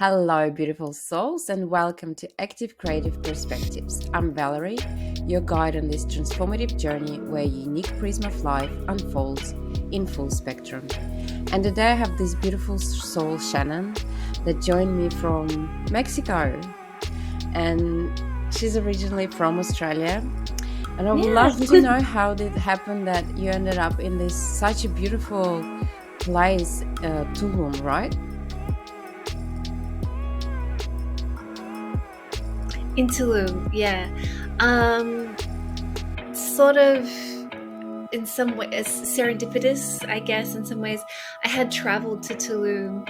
Hello, beautiful souls, and welcome to Active Creative Perspectives. I'm Valerie, your guide on this transformative journey where a unique prism of life unfolds in full spectrum. And today I have this beautiful soul, Shanan, that joined me from Mexico. And she's originally from Australia. And I would love to know how did it happen that you ended up in this such a beautiful place, Tulum, right? In Tulum, yeah. Sort of in some ways serendipitous, I guess, in some ways. I had traveled to Tulum,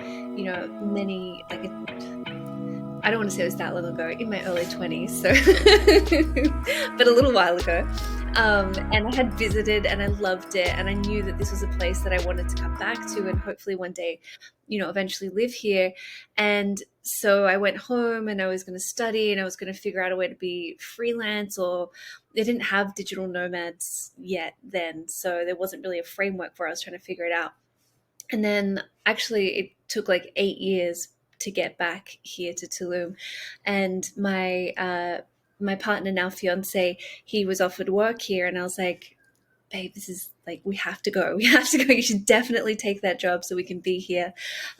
I don't want to say it was that long ago, in my early 20s, so but a little while ago. And I had visited and I loved it, and I knew that this was a place that I wanted to come back to and hopefully one day, eventually live here. And so I went home and I was going to study and I was going to figure out a way to be freelance, or they didn't have digital nomads yet then. So there wasn't really a framework where I was trying to figure it out. And then actually it took like 8 years to get back here to Tulum. And my partner, now fiance, he was offered work here, and I was like, babe, this is like, we have to go. We have to go. You should definitely take that job so we can be here.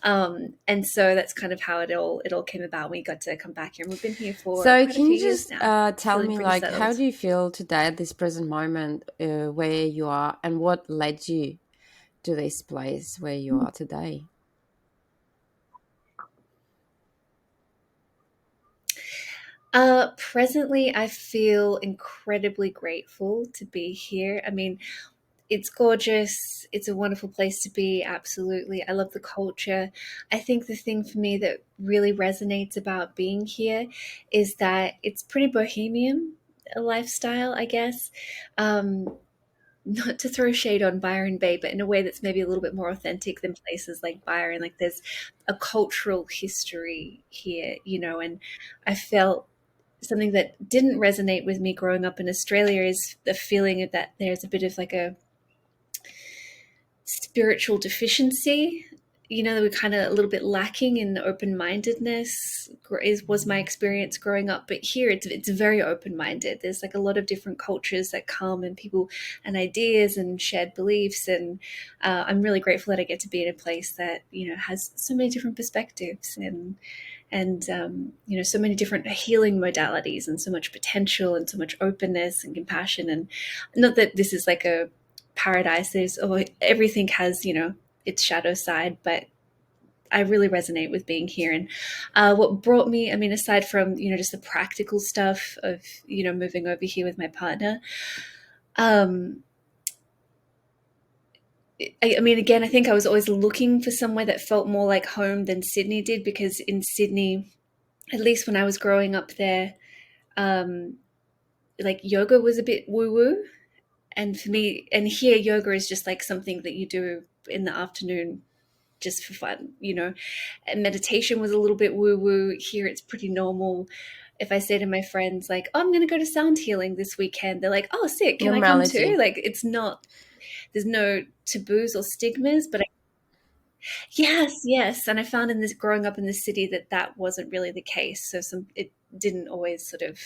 And so that's kind of how it all came about. We got to come back here, and we've been here for So quite a can few you years just now. tell Feeling me, pretty like, how settled. do you feel today at this present moment, where you are, and what led you to this place where you are today? Presently, I feel incredibly grateful to be here. I mean, it's gorgeous. It's a wonderful place to be. Absolutely. I love the culture. I think the thing for me that really resonates about being here is that it's pretty bohemian a lifestyle, I guess. Um, Not to throw shade on Byron Bay, but in a way that's maybe a little bit more authentic than places like Byron. Like there's a cultural history here, and I felt something that didn't resonate with me growing up in Australia is the feeling of that there's a bit of like a spiritual deficiency. That we're kind of a little bit lacking in open-mindedness was my experience growing up. But here it's very open-minded. There's like a lot of different cultures that come, and people and ideas and shared beliefs. And I'm really grateful that I get to be in a place that has so many different perspectives, and so many different healing modalities, and so much potential, and so much openness and compassion. And not that this is like a paradise. Everything has its shadow side, but I really resonate with being here. And what brought me, I mean, aside from just the practical stuff of moving over here with my partner, um, I mean, again, I think I was always looking for somewhere that felt more like home than Sydney did, because in Sydney, at least when I was growing up there, um, like yoga was a bit woo woo. And for me, and here, yoga is just like something that you do in the afternoon just for fun. And meditation was a little bit woo woo. Here, it's pretty normal. If I say to my friends, like, oh, I'm going to go to sound healing this weekend, they're like, oh, sick. Can I come too? Normality. Like, it's not, there's no taboos or stigmas, but yes, yes. And I found in this growing up in the city that wasn't really the case. So it didn't always sort of,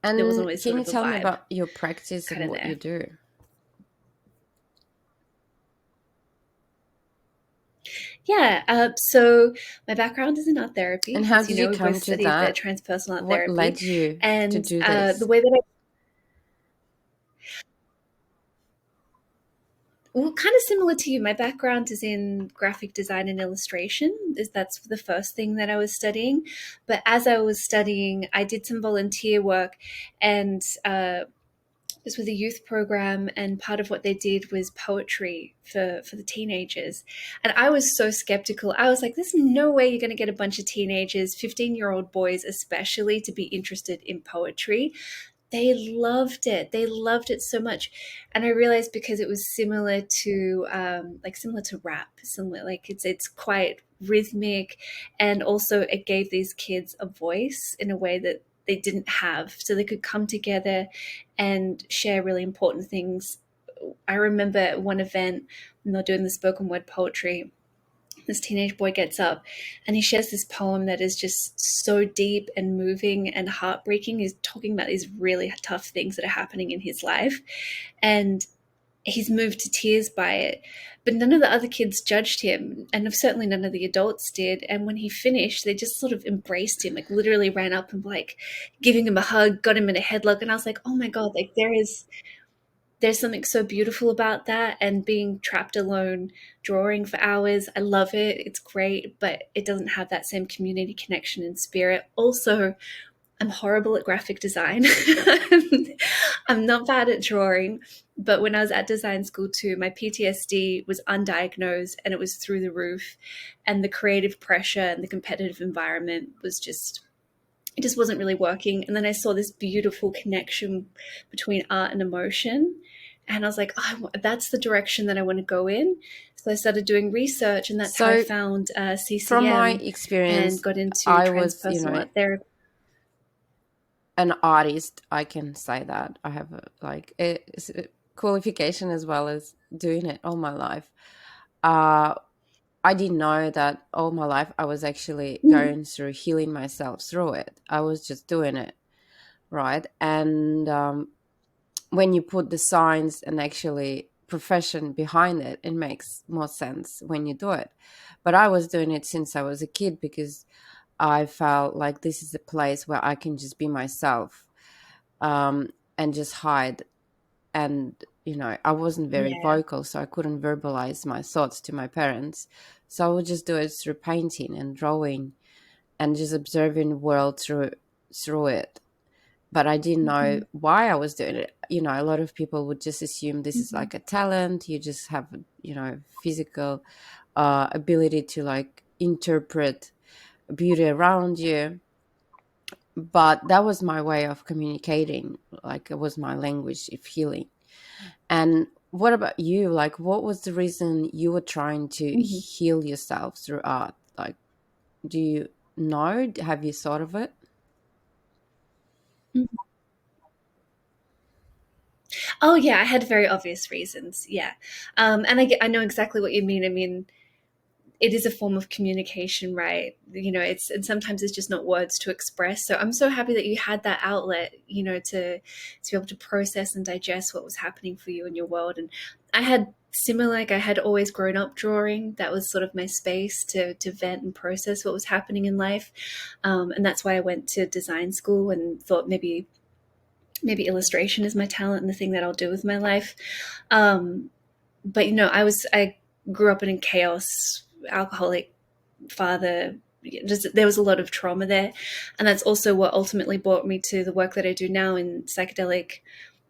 there wasn't And always can sort you of a tell me vibe about your practice kind and of what you there. do? Yeah. So my background is in art And therapy. how As you did you know, we come both to studied the that? transpersonal art What therapy. led you to And do the this? way that I, well, kind of similar to you, my background is in graphic design and illustration. That's the first thing that I was studying. But as I was studying, I did some volunteer work, and was with a youth program, and part of what they did was poetry for the teenagers. And I was so skeptical. I was like, there's no way you're going to get a bunch of teenagers, 15-year-old boys especially, to be interested in poetry. They loved it. They loved it so much. And I realized because it was similar to rap, similar, like it's quite rhythmic, and also it gave these kids a voice in a way that they didn't have, so they could come together and share really important things. I remember one event, and they're doing the spoken word poetry, this teenage boy gets up and he shares this poem that is just so deep and moving and heartbreaking. He's talking about these really tough things that are happening in his life, and he's moved to tears by it. But none of the other kids judged him, and certainly none of the adults did. And when he finished, they just sort of embraced him, like literally ran up and like giving him a hug, got him in a headlock. And I was like, oh my God, like there's something so beautiful about that. And being trapped alone drawing for hours, I love it, it's great, but it doesn't have that same community connection and spirit. Also, I'm horrible at graphic design. I'm not bad at drawing, but when I was at design school too, my PTSD was undiagnosed and it was through the roof, and the creative pressure and the competitive environment was just, it just wasn't really working. And then I saw this beautiful connection between art and emotion. And I was like, oh, that's the direction that I want to go in. So I started doing research, and that's how I found from my CCM experience, and got into I was, transpersonal art therapy. an artist. I can say that I have a qualification as well as doing it all my life. I didn't know that all my life I was actually going through healing myself through it. I was just doing it, right? And when you put the science and actually profession behind it, it makes more sense when you do it. But I was doing it since I was a kid because I felt like this is a place where I can just be myself, and just hide. And I wasn't very vocal, so I couldn't verbalize my thoughts to my parents, so I would just do it through painting and drawing and just observing the world through it. But I didn't know why I was doing it. A lot of people would just assume this is like a talent. You just have physical ability to like interpret beauty around you. But that was my way of communicating, like it was my language of healing. And what about you? Like, what was the reason you were trying to heal yourself through art? Like, do you know? Have you thought of it? Oh yeah, I had very obvious reasons. Yeah, and I know exactly what you mean. I mean, it is a form of communication, right? It's, and sometimes it's just not words to express. So I'm so happy that you had that outlet, to be able to process and digest what was happening for you in your world. And I had similar, like I had always grown up drawing. That was sort of my space to vent and process what was happening in life. And that's why I went to design school and thought maybe illustration is my talent and the thing that I'll do with my life. But I grew up in a chaos, alcoholic father. There was a lot of trauma there, and that's also what ultimately brought me to the work that I do now in psychedelic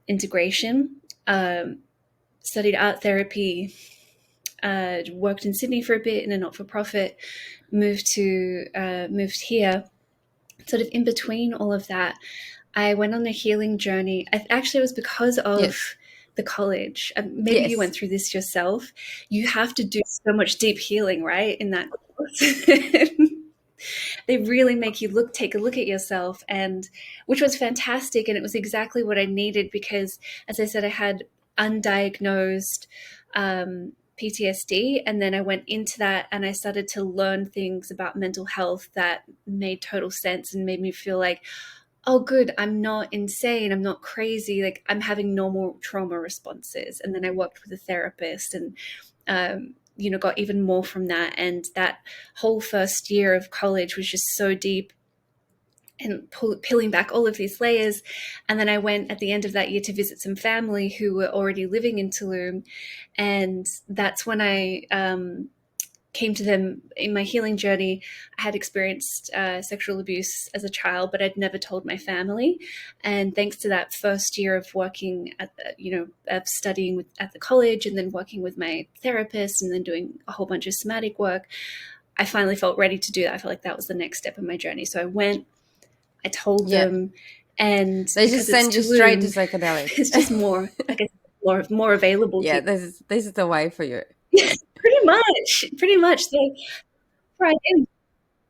integration. Studied art therapy, worked in Sydney for a bit in a not-for-profit, moved here. Sort of in between all of that, I went on a healing journey. Actually, it was because of the college. Maybe you went through this yourself. You have to do so much deep healing, right, in that course. They really make you take a look at yourself, and which was fantastic. And it was exactly what I needed because, as I said, I had undiagnosed PTSD. And then I went into that and I started to learn things about mental health that made total sense and made me feel like, oh, good, I'm not insane, I'm not crazy, like I'm having normal trauma responses. And then I worked with a therapist and, got even more from that. And that whole first year of college was just so deep and peeling back all of these layers. And then I went at the end of that year to visit some family who were already living in Tulum. And that's when I came to them in my healing journey. I had experienced sexual abuse as a child, but I'd never told my family. And thanks to that first year of working of studying at the college and then working with my therapist and then doing a whole bunch of somatic work, I finally felt ready to do that. I felt like that was the next step in my journey. So I went, I told them, and they just send you straight to psychedelics. It's just more, I guess, more available. Yeah, this is the way for you. Yes, pretty much. They right in.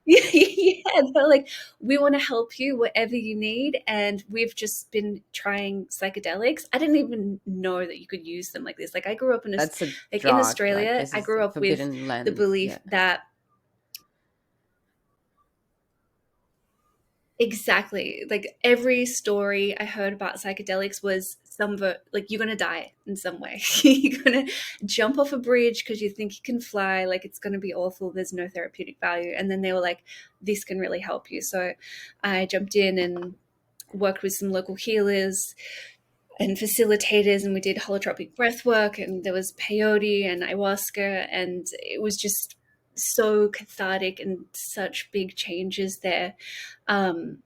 Yeah, they're like, we want to help you whatever you need, and we've just been trying psychedelics. I didn't even know that you could use them like this. Like, I grew up in a, That's a like in drug. Like, Australia, this I is grew a up with forbidden the land. belief Yeah. that exactly. Like every story I heard about psychedelics was like you're gonna die in some way. You're gonna jump off a bridge because you think you can fly, like it's gonna be awful, there's no therapeutic value. And then they were like, this can really help you. So I jumped in and worked with some local healers and facilitators, and we did holotropic breath work, and there was peyote and ayahuasca, and it was just so cathartic and such big changes there. um,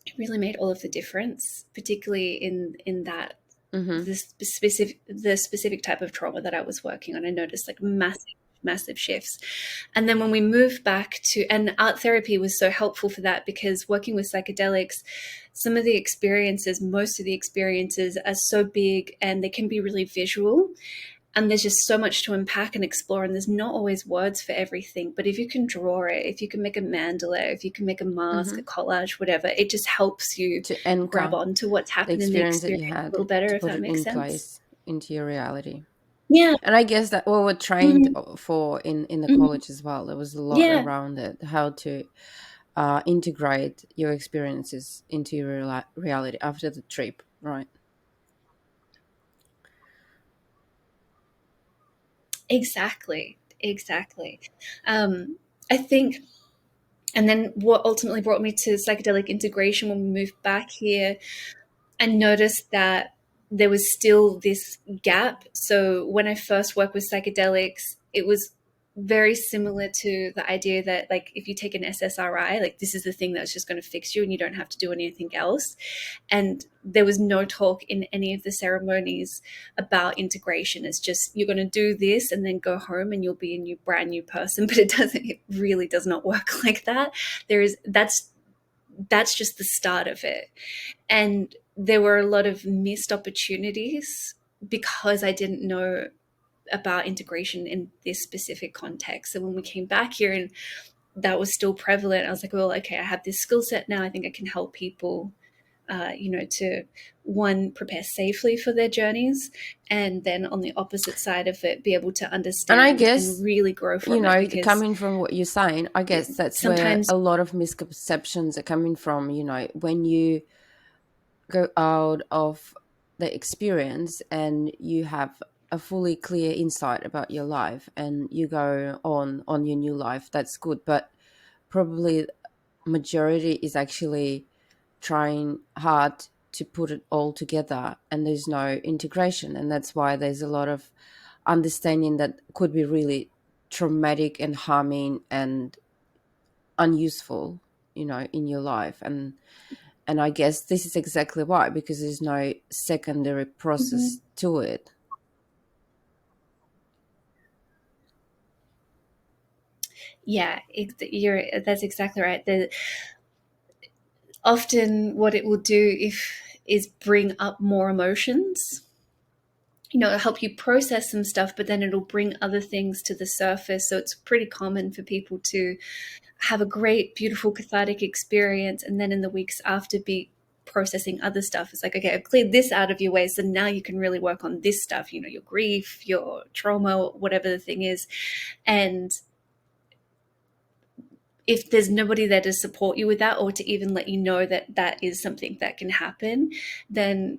it really made all of the difference, particularly in that Mm-hmm. the specific type of trauma that I was working on. I noticed like massive shifts. And then when we moved back to, and art therapy was so helpful for that, because working with psychedelics, some of the experiences, most of the experiences are so big and they can be really visual, and there's just so much to unpack and explore, and there's not always words for everything. But if you can draw it, if you can make a mandala, if you can make a mask, Mm-hmm. a collage, whatever, it just helps you To grab anchor on to what's the happening in the experience that you experience a little had, better, to if put that it makes in sense. place into your reality. Yeah. And I guess that what we're trained Mhm. for in the Mhm. college as well. There was a lot Yeah, around it, how to integrate your experiences into your reality after the trip, right? exactly. Exactly. I think, and then what ultimately brought me to psychedelic integration when we moved back here, I noticed that there was still this gap. So when I first worked with psychedelics, it was very similar to the idea that, like, if you take an SSRI, like this is the thing that's just going to fix you and you don't have to do anything else. And there was no talk in any of the ceremonies about integration. It's just you're going to do this and then go home and you'll be a brand new person. But it doesn't. It really does not work like that. There is that's just the start of it. And there were a lot of missed opportunities because I didn't know about integration in this specific context. So when we came back here and that was still prevalent, I was like, well, okay, I have this skill set now. I think I can help people, to one, prepare safely for their journeys, and then on the opposite side of it, be able to And I understand and guess, really grow from it. Because coming from what you're saying, I guess that's where sometimes, a lot of misconceptions are coming from. When you go out of the experience and you have a fully clear insight about your life and you go on your new life, that's good. But probably majority is actually trying hard to put it all together, and there's no integration, and that's why there's a lot of understanding that could be really traumatic and harming and unuseful, in your life. And I guess this is exactly why, because there's no secondary mhm, process to it. yeah, that's exactly right. Often what it will do if is bring up more emotions. It'll help you process some stuff, but then it'll bring other things to the surface. So it's pretty common for people to have a great, beautiful, cathartic experience, and then in the weeks after be processing other stuff. It's like, okay, I've cleared this out of your way, so now you can really work on this stuff, your grief, your trauma, whatever the thing is. And if there's nobody there to support you with that, or to even let you know that that is something that can happen, then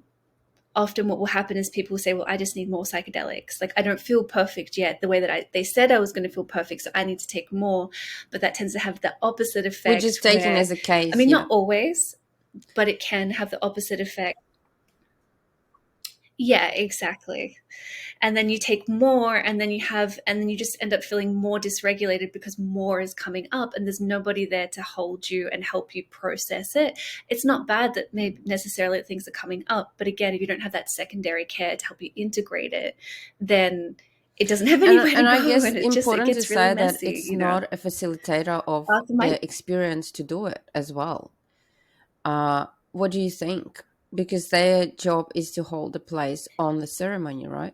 often what will happen is people will say, well, I just need more psychedelics. Like, I don't feel perfect yet the way that they said I was going to feel perfect, so I need to take more. But that tends to have the opposite We're effect just taking where, as a I case, mean, yeah. not always, but it can have the opposite effect. Yeah, exactly. And then you take more, and then you just end up feeling more dysregulated because more is coming up and there's nobody there to hold you and help you process it. It's not bad that maybe necessarily things are coming up, but again, if you don't have that secondary care to help you integrate it, then it doesn't have anywhere to And I go, guess and it important to gets really say that messy, it's not a facilitator of After my the experience to do it as well. What do you think? Because their job is to hold the place on the ceremony, right?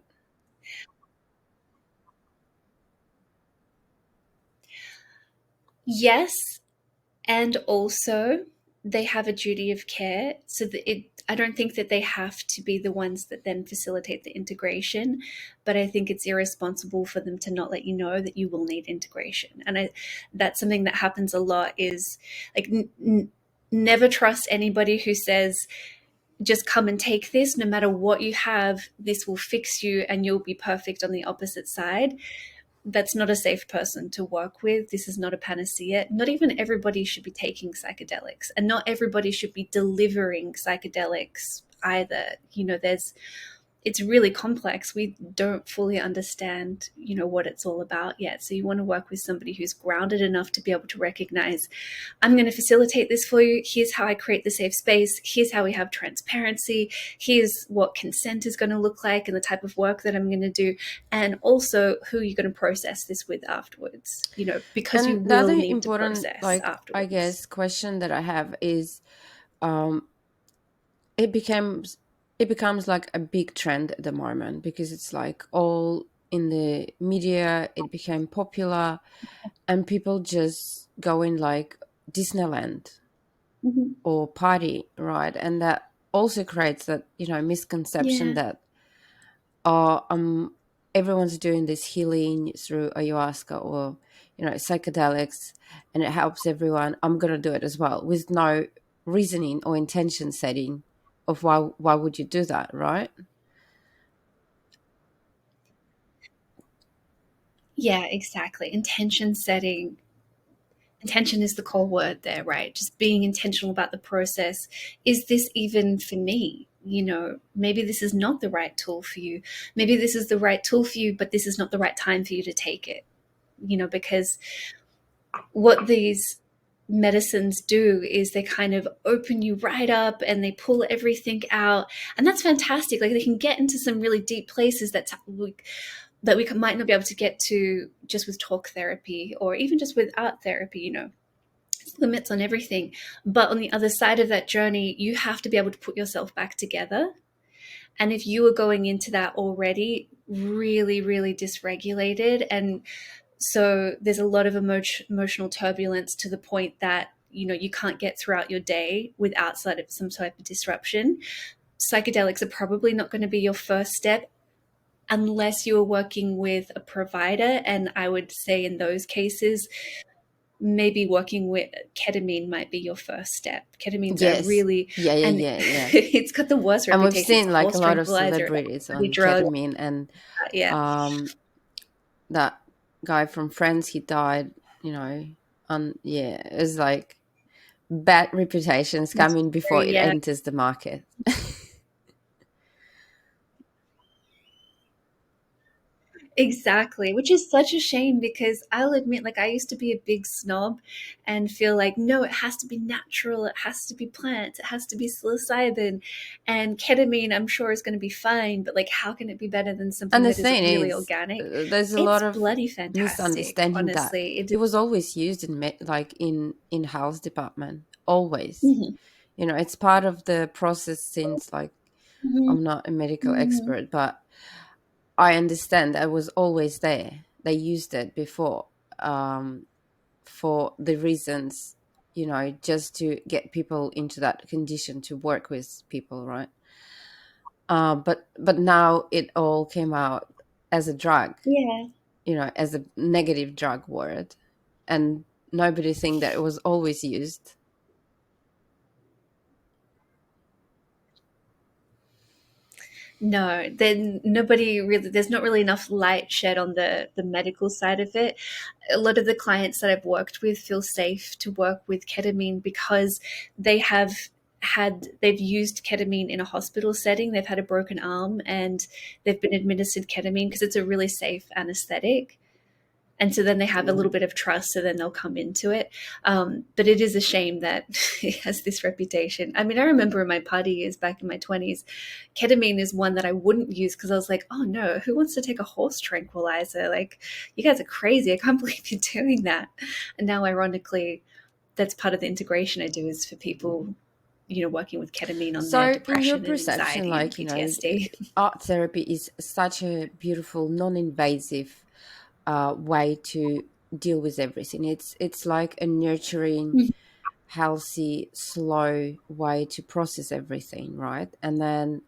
yes, And also, they have a duty of care. So that I don't think that they have to be the ones that then facilitate the integration, but I think it's irresponsible for them to not let you know that you will need integration. And that's something that happens a lot is like, never trust anybody who says, just come and take this, no matter what you have, this will fix you and you'll be perfect on the opposite side. That's not a safe person to work with. This is not a panacea. Not even everybody should be taking psychedelics, and not everybody should be delivering psychedelics either. It's really complex. We don't fully understand, what it's all about yet. So you want to work with somebody who's grounded enough to be able to recognize, I'm going to facilitate this for you. Here's how I create the safe space. Here's how we have transparency. Here's what consent is going to look like and the type of work that I'm going to do. And also who you're going to process this with afterwards, because you And the other will need to important, process like, I afterwards. guess, question that I have is, um, it becomes it becomes like a big trend at the moment because it's like all in the media. It became popular, and people just go in like Disneyland Mhm. or party, right? And that also creates that misconception Yeah. that everyone's doing this healing through ayahuasca or psychedelics, and it helps everyone. I'm gonna do it as well with no reasoning or intention setting of why would you do that, right? Yeah, exactly. Intention is the core word there, right? Just being intentional about the process. Is this even for me? Maybe this is not the right tool for you. Maybe this is the right tool for you, but this is not the right time for you to take it. Because what these medicines do is they kind of open you right up and they pull everything out, and that's fantastic. Like, they can get into some really deep places that we might not be able to get to just with talk therapy or even just with art therapy. It's limits on everything. But on the other side of that journey, you have to be able to put yourself back together. And if you are going into that already really, really dysregulated, and so there's a lot of emotional turbulence to the point that you can't get throughout your day without some type of disruption, psychedelics are probably not going to be your first step unless you are working with a provider. And I would say in those cases, maybe working with ketamine might be your first step. Ketamines are Yes. really, Yeah, yeah, and yeah, yeah. it's got the worst And we've reputation. It's seen a like horse a lot of tranquilizer, a celebrities body on drug. ketamine, and Yeah, um that guy from Friends, he died, yeah, it's like bad reputations it's coming before very, it yeah. enters the market. Exactly, which is such a shame because I'll admit, like, I used to be a big snob and feel like, no, it has to be natural, it has to be plants, it has to be psilocybin, and ketamine, I'm sure is going to be fine, but like, how can it be better than And something the that is thing really is, organic? there's a It's lot of bloody fantastic, misunderstanding that honestly. it was always used in like in health department, always. Mhm, It's part of the process since, like, mhm, I'm not a medical mhm. expert, but I understand that it was always there. They used it before, um, for the reasons, just to get people into that condition to work with people, right? But now it all came out as a drug, Yeah. as a negative drug word, and nobody think that it was always used. No, then nobody really, there's not really enough light shed on the medical side of it. A lot of the clients that I've worked with feel safe to work with ketamine because they have they've used ketamine in a hospital setting. They've had a broken arm and they've been administered ketamine because it's a really safe anesthetic. And so then they have a little bit of trust, so then they'll come into it. But it is a shame that it has this reputation. I mean, I remember in my party years back in my 20s, ketamine is one that I wouldn't use because I was like, oh no, who wants to take a horse tranquilizer? Like, you guys are crazy. I can't believe you're doing that. And now, ironically, that's part of the integration I do is for people, working with ketamine on their So in your depression and perception, anxiety and like, PTSD. art therapy is such a beautiful non-invasive way to deal with everything. It's like a nurturing healthy, slow way to process everything, right? And then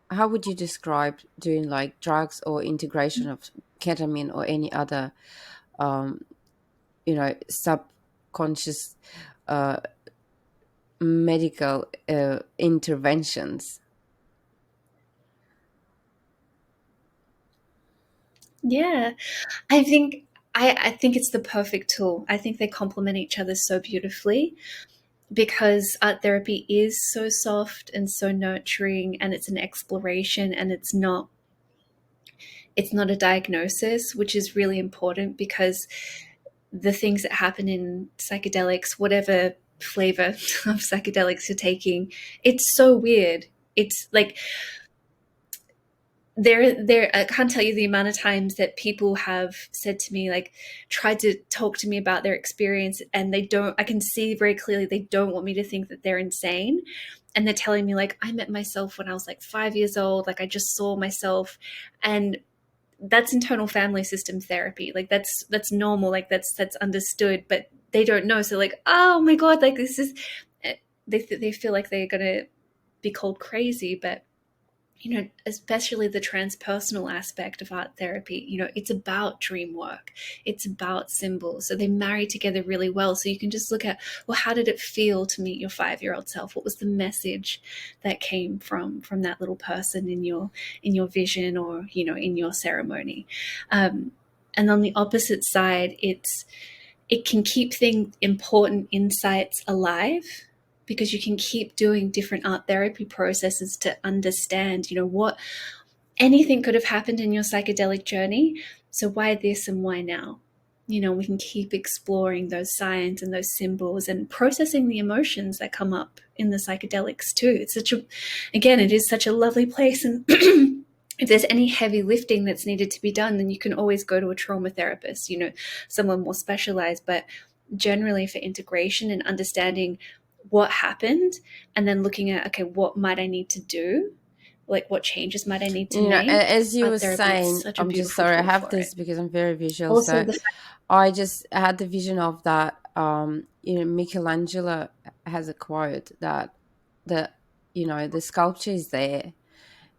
how would you describe doing like drugs or integration of ketamine or any other, um, subconscious uh, medical interventions? Yeah, I think I think it's the perfect tool. I think they complement each other so beautifully because art therapy is so soft and so nurturing, and it's an exploration, and it's not a diagnosis, which is really important because the things that happen in psychedelics, whatever flavor of psychedelics you're taking, it's so weird. It's like there I can't tell you the amount of times that people have said to me, like, tried to talk to me about their experience, and they don't, I can see very clearly they don't want me to think that they're insane. And they're telling me, like, I met myself when I was like 5 years old, like I just saw myself. And that's internal family system therapy. Like that's normal, like that's understood, but they don't know. So like, oh my god, like this is, they feel like they're gonna be called crazy. But especially the transpersonal aspect of art therapy, it's about dream work. It's about symbols. So they marry together really well. So you can just look at, well, how did it feel to meet your 5-year-old self? What was the message that came from that little person in your vision, or, in your ceremony? And on the opposite side, it can keep important insights alive, because you can keep doing different art therapy processes to understand, what anything could have happened in your psychedelic journey. So why this and why now? We can keep exploring those signs and those symbols and processing the emotions that come up in the psychedelics too. It is such a lovely place. And if there's any heavy lifting that's needed to be done, then you can always go to a trauma therapist, someone more specialized. But generally, for integration and understanding what happened, and then looking at, okay, what might I need to do? Like, what changes might I need to make? As you were Art therapy is saying, such a I'm just beautiful sorry, I tool have for this it. because I'm very visual. Also, So the fact, I just had the vision of that. Michelangelo has a quote that the the sculpture is there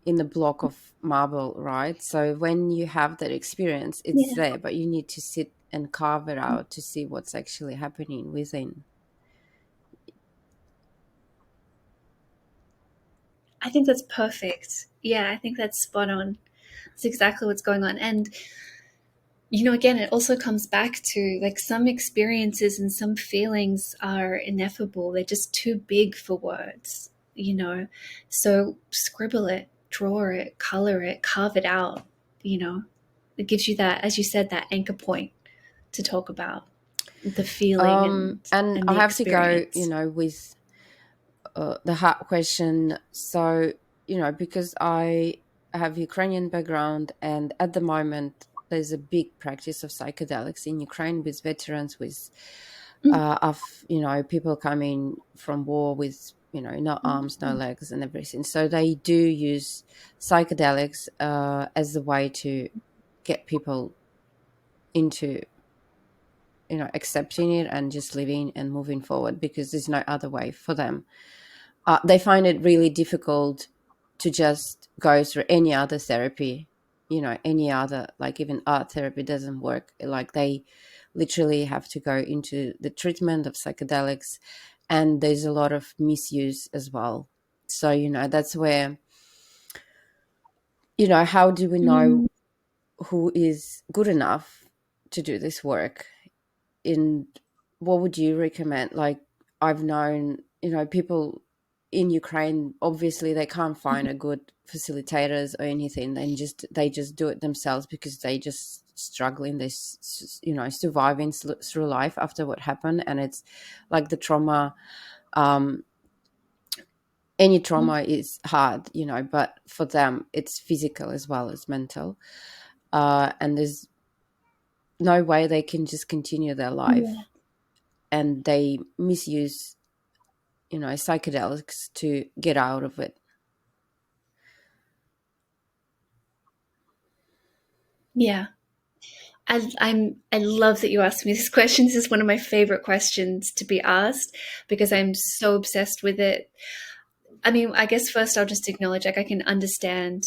in the block of marble, right? So when you have that experience, it's yeah, there, but you need to sit and carve it out to see what's actually happening within. I think that's perfect. Yeah, I think that's spot on. That's exactly what's going on. And again, it also comes back to, like, some experiences and some feelings are ineffable. They're just too big for words. So scribble it, draw it, color it, carve it out. You know, it gives you that, as you said, that anchor point to talk about the feeling and And and I the have to go, experience. with the hard question. So, because I have Ukrainian background, and at the moment there's a big practice of psychedelics in Ukraine with veterans, with of people coming from war with no arms, no legs, and everything. So they do use psychedelics as a way to get people into accepting it and just living and moving forward, because there's no other way for them. They find it really difficult to just go through any other therapy, any other, like even art therapy doesn't work. Like they literally have to go into the treatment of psychedelics, and there's a lot of misuse as well. So, that's where, how do we know Mm, who is good enough to do this work? And what would you recommend? Like, I've known people in Ukraine, obviously they can't find a good facilitators or anything, and they just do it themselves because they just struggling this surviving through life after what happened. And it's like the trauma, um any trauma is hard, but for them it's physical as well as mental, and there's no way they can just continue their yeah, life, and they misuse psychedelics to get out of it. yeah. I love that you asked me this question. This is one of my favorite questions to be asked because I'm so obsessed with it. I mean, I guess first I'll just acknowledge, like, I can understand.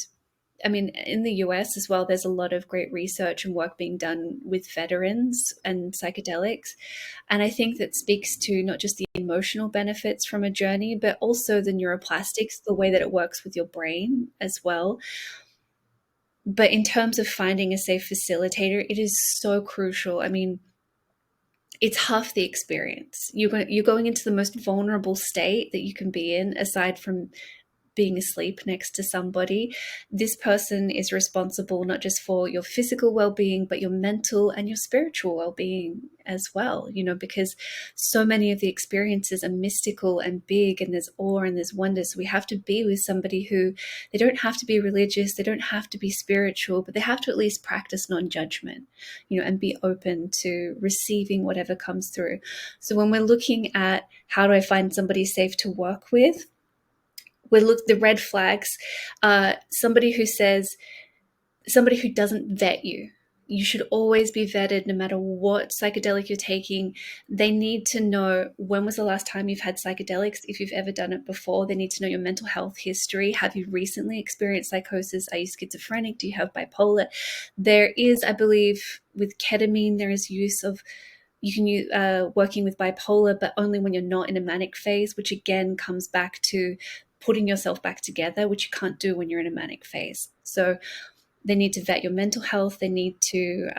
I mean, in the US as well, there's a lot of great research and work being done with veterans and psychedelics. And I think that speaks to not just the emotional benefits from a journey, but also the neuroplastics, the way that it works with your brain as well. But in terms of finding a safe facilitator, it is so crucial. I mean, it's half the experience. You're going into the most vulnerable state that you can be in, aside from being asleep next to somebody. This person is responsible not just for your physical well-being, but your mental and your spiritual well-being as well, because so many of the experiences are mystical and big, and there's awe and there's wonder. So we have to be with somebody who, they don't have to be religious, they don't have to be spiritual, but they have to at least practice non-judgment, and be open to receiving whatever comes through. So when we're looking at how do I find somebody safe to work with, we look the red flags. Somebody who doesn't vet you. You should always be vetted no matter what psychedelic you're taking. They need to know when was the last time you've had psychedelics. If you've ever done it before, they need to know your mental health history. Have you recently experienced psychosis? Are you schizophrenic? Do you have bipolar? There is, I believe, with ketamine, there is use of, you can use working with bipolar, but only when you're not in a manic phase, which again comes back to putting yourself back together, which you can't do when you're in a manic phase. So they need to vet your mental health. They need to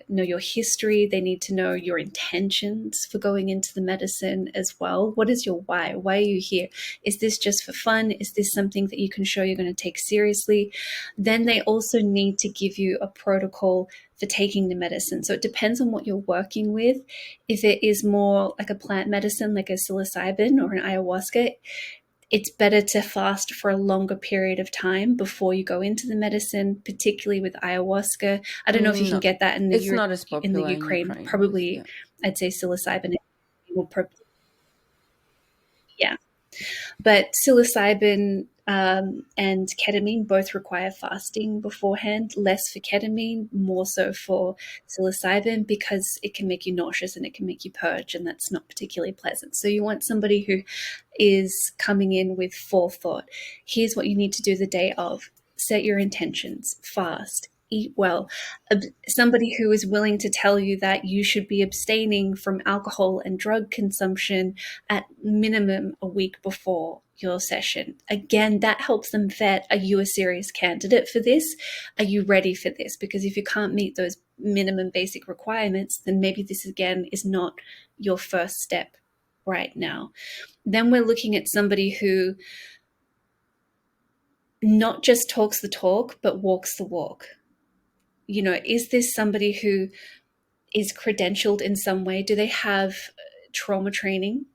know your history. They need to know your intentions for going into the medicine as well. What is your why? Why are you here? Is this just for fun? Is this something that you can show you're going to take seriously? Then they also need to give you a protocol for taking the medicine. So it depends on what you're working with. If it is more like a plant medicine, like a psilocybin or an ayahuasca, it's better to fast for a longer period of time before you go into the medicine, particularly with ayahuasca. I don't know if you can No, get that in it's not as the popular in Ukraine, but Ukraine. probably Yeah. I'd say psilocybin will yeah. But psilocybin and ketamine both require fasting beforehand, less for ketamine, more so for psilocybin, because it can make you nauseous and it can make you purge, and that's not particularly pleasant. So you want somebody who is coming in with forethought. Here's what you need to do the day of. Set your intentions, fast, eat well. Somebody who is willing to tell you that you should be abstaining from alcohol and drug consumption at minimum a week before your session. Again, that helps them vet, are you a serious candidate for this? Are you ready for this? Because if you can't meet those minimum basic requirements, then maybe this again is not your first step right now. Then we're looking at somebody who not just talks the talk, but walks the walk. Is this somebody who is credentialed in some way? Do they have trauma training?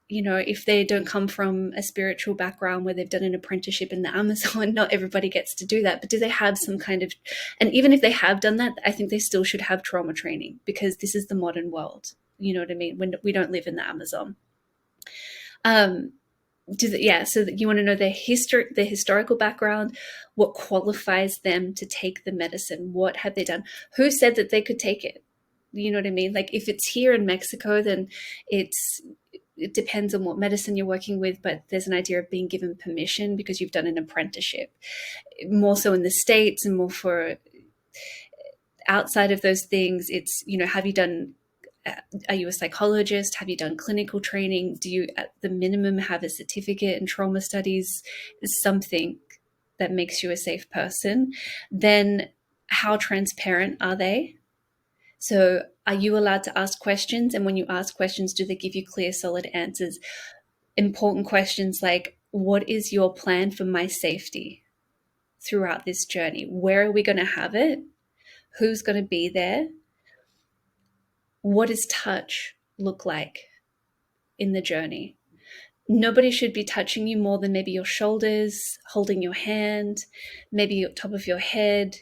If they don't come from a spiritual background where they've done an apprenticeship in the Amazon, not everybody gets to do that, but do they have some kind of, and even if they have done that, I think they still should have trauma training, because this is the modern world. You know what I mean? When we don't live in the Amazon. So that you want to know their historical background, what qualifies them to take the medicine, what have they done, who said that they could take it. You know what I mean? Like, if it's here in Mexico, then it depends on what medicine you're working with, but there's an idea of being given permission because you've done an apprenticeship. More so in the States, and more for outside of those things, it's, have you done, are you a psychologist? Have you done clinical training? Do you, at the minimum, have a certificate in trauma studies? Something that makes you a safe person. Then how transparent are they? So are you allowed to ask questions? And when you ask questions, do they give you clear, solid answers? Important questions like, what is your plan for my safety throughout this journey? Where are we going to have it? Who's going to be there? What does touch look like in the journey? Nobody should be touching you more than maybe your shoulders, holding your hand, maybe the top of your head,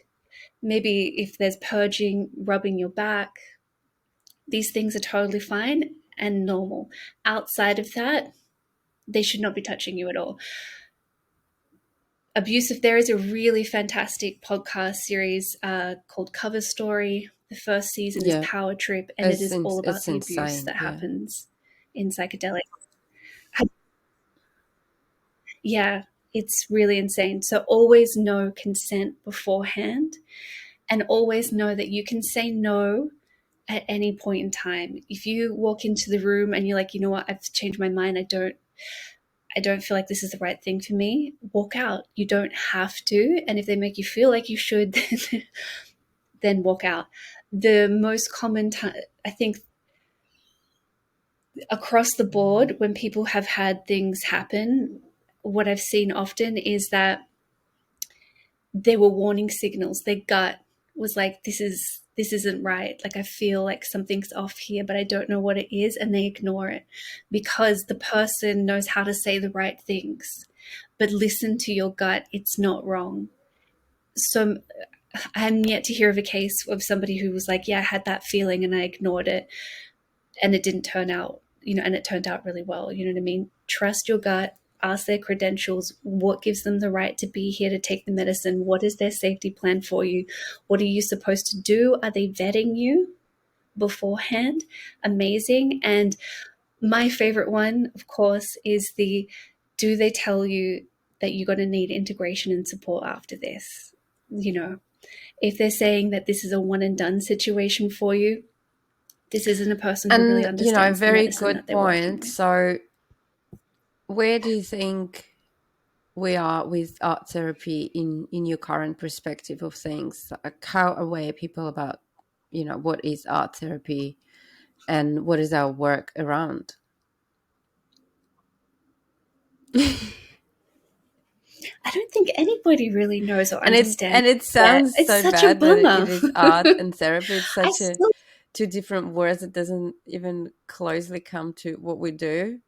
maybe if there's purging, rubbing your back. These things are totally fine and normal. Outside of that, they should not be touching you at all. Abusive, there is a really fantastic podcast series called Cover Story The first season is Yeah, Power Trip, and it is all about it's the abuse insane. that Yeah. happens in psychedelics. Yeah, it's really insane. So always know consent beforehand, and always know that you can say no at any point in time. If you walk into the room and you're like, you know what, I've changed my mind, I don't feel like this is the right thing for me, walk out. You don't have to. And if they make you feel like you should, then walk out. The most common time, I think, across the board, when people have had things happen, what I've seen often is that there were warning signals. Their gut was like, this isn't right. Like, I feel like something's off here, but I don't know what it is. And they ignore it because the person knows how to say the right things. But listen to your gut. It's not wrong. So I'm yet to hear of a case of somebody who was like, yeah, I had that feeling and I ignored it and it didn't turn out, and it turned out really well. You know what I mean? Trust your gut, ask their credentials, what gives them the right to be here to take the medicine, what is their safety plan for you, what are you supposed to do, are they vetting you beforehand? Amazing. And my favorite one, of course, is the, do they tell you that you're going to need integration and support after this? If they're saying that this is a one and done situation for you, this isn't a person who really And, understands the very medicine good that they're working point. with. So, where do you think we are with art therapy in your current perspective of things? Like, how aware people about, what is art therapy and what is our work around? I don't think anybody really knows or And understands it that. sounds It's so such a bad that it bummer. is art and therapy. It's I such a still, two different words that doesn't even closely come to what we do.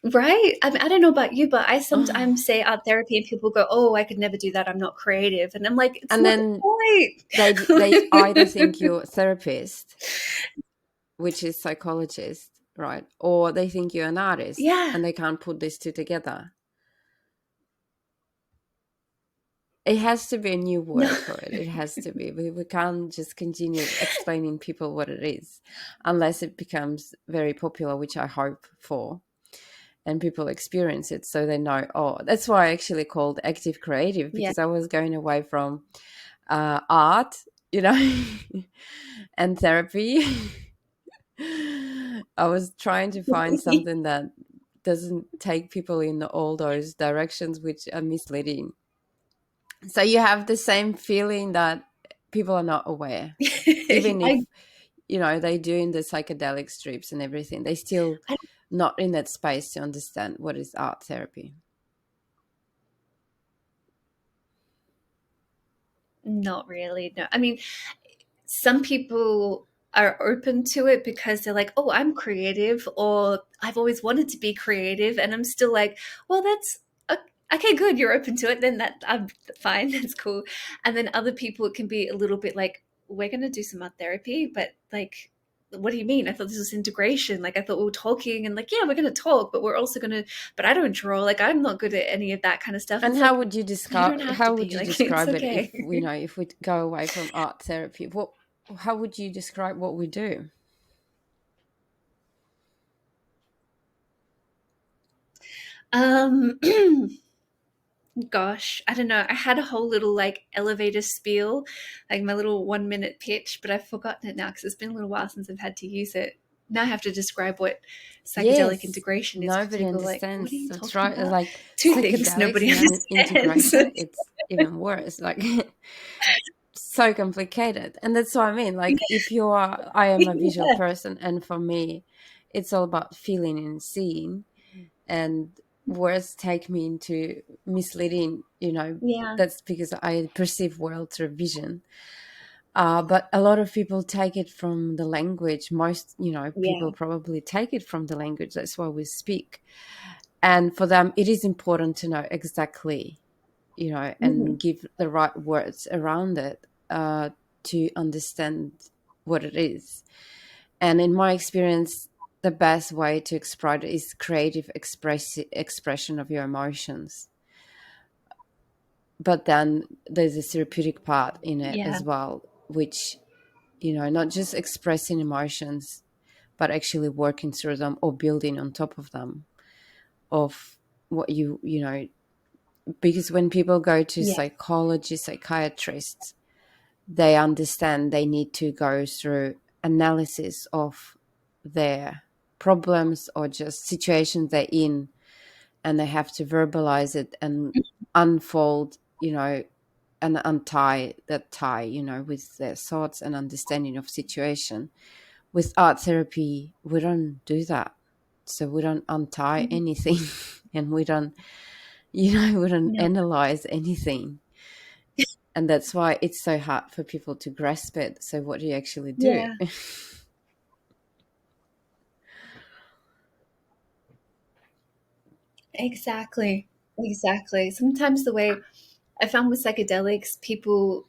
right? I mean, I don't know about you, but I And sometimes say art therapy and people go, oh, I could never do that. I'm not creative. And I'm like, it's not the then they either think point. you're a therapist, which is psychologist, right? Or they think you're an artist Yeah. and they can't put these two together. It has to be a new No. word for it. It has to be. We can't just continue explaining people what it is unless it becomes very popular, which I hope for, and people experience it so they know, oh, that's why I actually called active creative, Yeah. because I was going away from art, and therapy. I was trying to find something that doesn't take people in all those directions, which are misleading. So you have the same feeling that people are not aware, even if I, they do in the psychedelic strips and everything, they still I, not in that space to understand what is art therapy. not really. No. I mean, some people are open to it because they're like, oh, I'm creative, or I've always wanted to be creative. And I'm still like, well, that's okay, good. You're open to it. Then I'm fine. That's cool. And then other people, it can be a little bit like, we're going to do some art therapy, but like, what do you mean? I thought this was integration. Like, I thought we were talking and like, yeah, we're going to talk, but we're also going to, but I don't draw. Like, I'm not good at any of that kind of stuff. And It's like, how you don't have to would be you like, it's describe it if okay. if we go away from art therapy? How would you describe what we do? Um, Gosh, I don't know. I had a whole little like elevator spiel, like my little 1 minute pitch, but I've forgotten it now because it's been a little while since I've had to use it. Now I have to describe what psychedelic Yes, integration is because nobody people are like, what are understands. you That's talking right. about? Like Two things psychedelics nobody and then understands. integration, it's even worse. Like so complicated. And that's what I mean. Like if you are, I am a visual Yeah, person, and for me, it's all about feeling and seeing. And words take me into misleading. yeah, That's because I perceive world through vision. But a lot of people take it from the language. Most, yeah. people probably take it from the language. That's why we speak. And for them, it is important to know exactly, Mhm. and give the right words around it to understand what it is. And in my experience, the best way to express it is creative expression of your emotions. but then there's a therapeutic part in it Yeah. as well, which, not just expressing emotions, but actually working through them or building on top of them, of what because when people go to Yeah. psychologists, psychiatrists, they understand they need to go through analysis of their problems or just situations they're in, and they have to verbalize it and unfold, and untie that tie, with their thoughts and understanding of situation. With art therapy, we don't do that. So we don't untie Mhm. anything and we don't, we don't No. analyze anything. And that's why it's so hard for people to grasp it. So what do you actually do? Yeah. Exactly. Exactly. Sometimes the way I found with psychedelics, people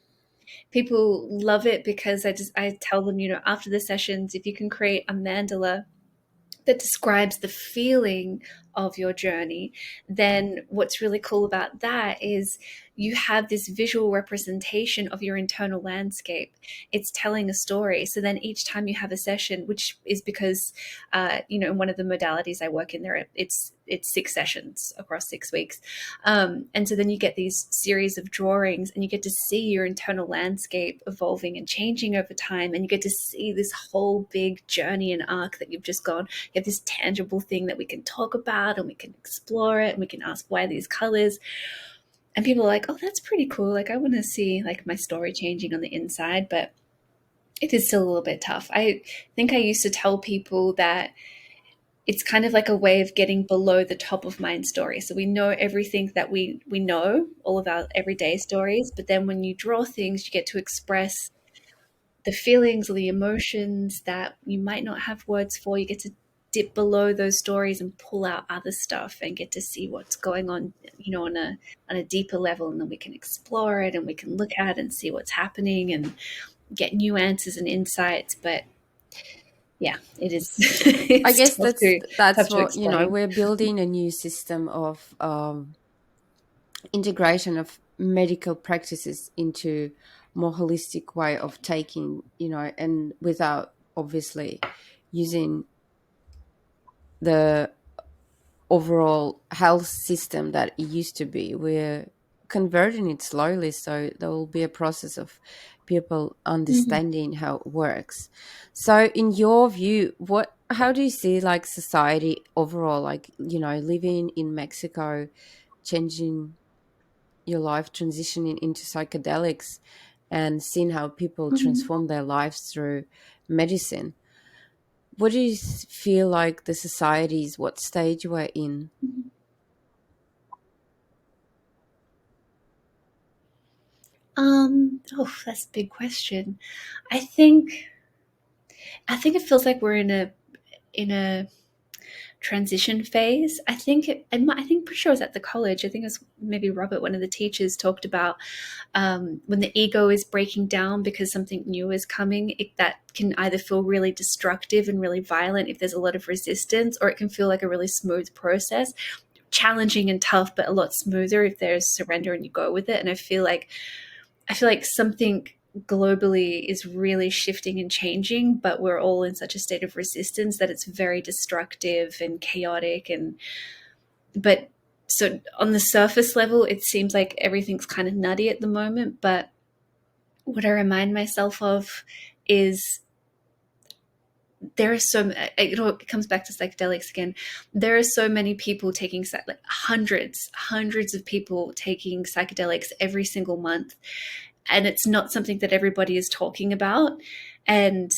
love it because I tell them, after the sessions, if you can create a mandala that describes the feeling of your journey, then what's really cool about that is you have this visual representation of your internal landscape. It's telling a story. So then each time you have a session, which is because, in one of the modalities I work in there, it's 6 sessions across 6 weeks. And so then you get these series of drawings and you get to see your internal landscape evolving and changing over time. And you get to see this whole big journey and arc that you've just gone. You have this tangible thing that we can talk about and we can explore it and we can ask why these colors. And people are like, oh, that's pretty cool. Like, I want to see like my story changing on the inside, but it is still a little bit tough. I think I used to tell people that it's kind of like a way of getting below the top of mind story. So we know everything that we know, all of our everyday stories, but then when you draw things, you get to express the feelings or the emotions that you might not have words for. You get to dip below those stories and pull out other stuff and get to see what's going on, on a deeper level, and then we can explore it and we can look at it and see what's happening and get new answers and insights. But yeah, it is I it's guess that's tough to what, explain. we're building a new system of integration of medical practices into more holistic way of taking, and without obviously using the overall health system that it used to be. We're converting it slowly, so there will be a process of people Mhm. understanding how it works. So in your view, how do you see like society overall, like, living in Mexico, changing your life, transitioning into psychedelics, and seeing how people Mhm. transform their lives through medicine? What do you feel like the societies, what stage we're in? Mhm. Oh, that's a big question. I think I think it feels like we're in a transition phase. I think I think pretty sure it was at the college. I think it was maybe Robert, one of the teachers, talked about when the ego is breaking down because something new is coming. That can either feel really destructive and really violent if there's a lot of resistance, or it can feel like a really smooth process, challenging and tough, but a lot smoother if there's surrender and you go with it. And I feel like something globally is really shifting and changing, but we're all in such a state of resistance that it's very destructive and chaotic. And but so on the surface level, it seems like everything's kind of nutty at the moment. But what I remind myself of is there are it comes back to psychedelics again. There are so many people taking like hundreds of people taking psychedelics every single month, and it's not something that everybody is talking about, and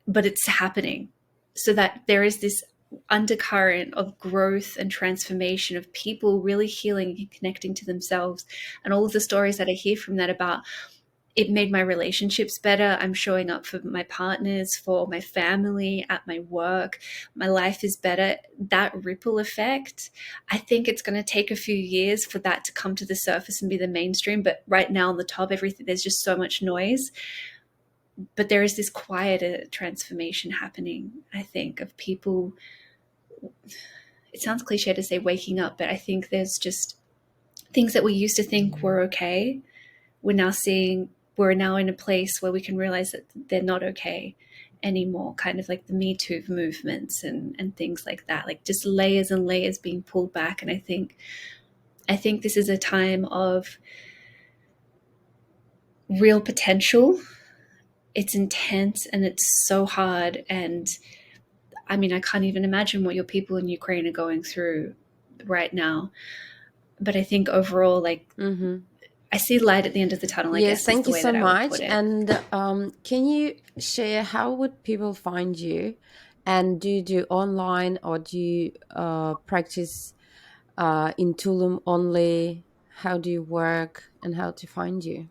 but it's happening. So that there is this undercurrent of growth and transformation of people really healing and connecting to themselves, and all of the stories that I hear from that about it made my relationships better. I'm showing up for my partners, for my family, at my work. My life is better. That ripple effect, I think it's going to take a few years for that to come to the surface and be the mainstream. But right now on the top, everything, there's just so much noise. But there is this quieter transformation happening, I think, of people. It sounds cliche to say waking up, but I think there's just things that we used to think were okay, we're now in a place where we can realize that they're not okay anymore, kind of like the Me Too movements and things like that, like just layers and layers being pulled back. And I think this is a time of real potential. It's intense and it's so hard. And I mean, I can't even imagine what your people in Ukraine are going through right now. But I think overall, like, I see light at the end of the tunnel, I guess, Thank is the you way so that I would much. put it. And can you share how would people find you? And do you do online, or do you practice in Tulum only? How do you work, and how to find you?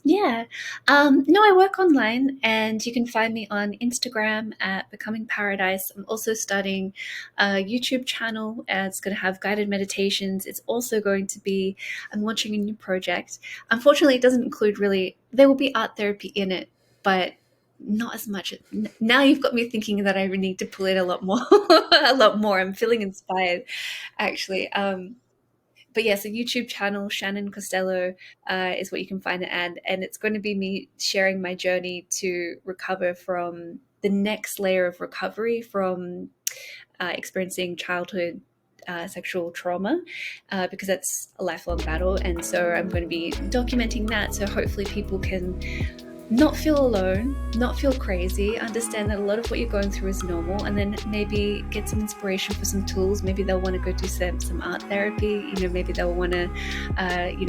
Yeah. No, I work online, and you can find me on Instagram at Becoming Paradise. I'm also starting a YouTube channel. It's going to have guided meditations. It's also going to be, I'm launching a new project. Unfortunately, it doesn't include really, there will be art therapy in it, but not as much. Now you've got me thinking that I need to pull in a lot more, a lot more. I'm feeling inspired, actually. But yes, a YouTube channel, Shanan Costello, is what you can find it at. And it's going to be me sharing my journey to recover from the next layer of recovery from experiencing childhood sexual trauma, because that's a lifelong battle. And so I'm going to be documenting that. So hopefully people can not feel alone, not feel crazy, understand that a lot of what you're going through is normal, and then maybe get some inspiration for some tools. Maybe they'll want to go do some art therapy, maybe they'll want to,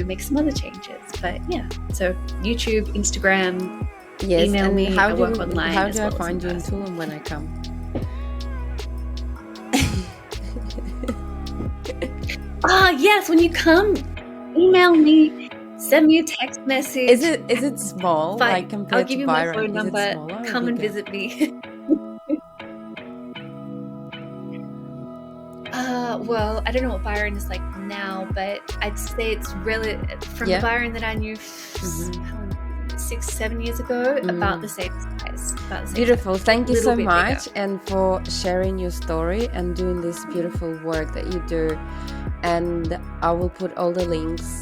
make some other changes. But yeah, so YouTube, Instagram, Yes, email and me. I work online. how as do I well find you in person. Tulum when I come? Yes, when you come, email me, send me a text message. Is it small, Fine. like I'll compared give to you my Byron? phone Is it number. smaller or Come and bigger? visit me. Well, I don't know what Byron is like now, but I'd say it's really, from the Byron that I knew 6-7 years ago, about the same size. Beautiful. Thank you so much, bigger. and for sharing your story and doing this beautiful work that you do. And I will put all the links